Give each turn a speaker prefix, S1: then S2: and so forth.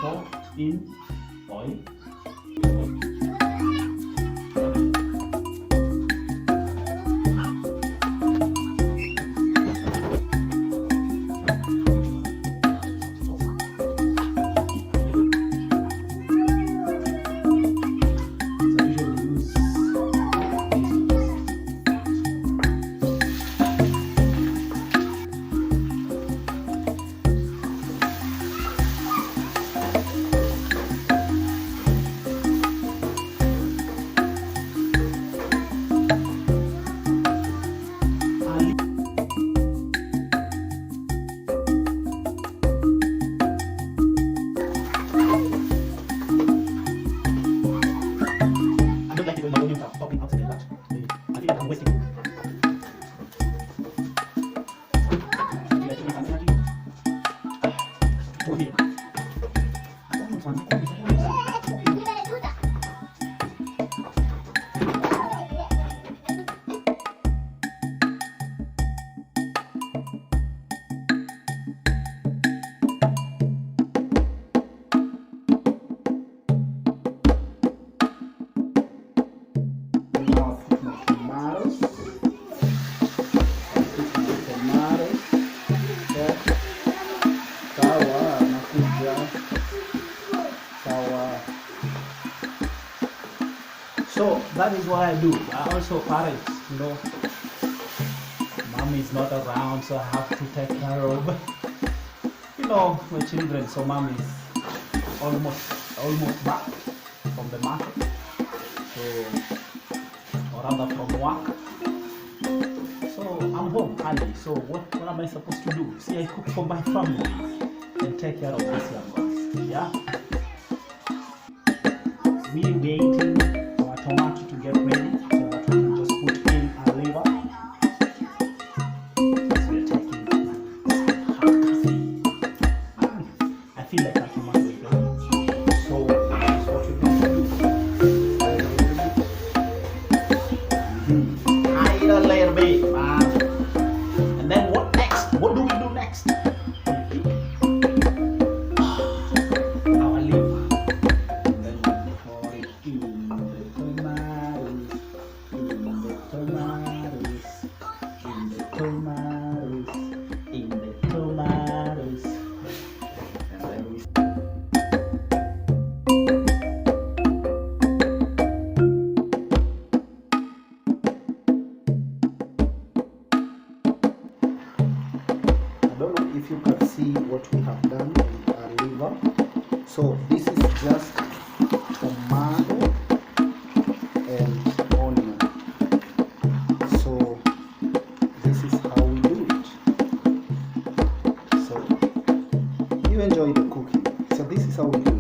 S1: before in oil. Popping out again, but I feel like I'm wasting. So that is what I do. I also parents, mom is not around, so I have to take care of, my children. So mom is almost back from the market, or rather from work. So I'm home early. So what am I supposed to do? See, I cook for my family and take care of these young ones. Yeah. We waiting tomato to get ready so that we can just put in our liver. So we're taking hot coffee. I feel like a tomato is ready. So that's what we're going to do. Hide a little bit, man. And then what next? What do we do next? Our liver. I don't know if you can see what we have done with our liver. So this is just tomato and onion. So this is how we do it. So you enjoy the cooking. So this is how we do it.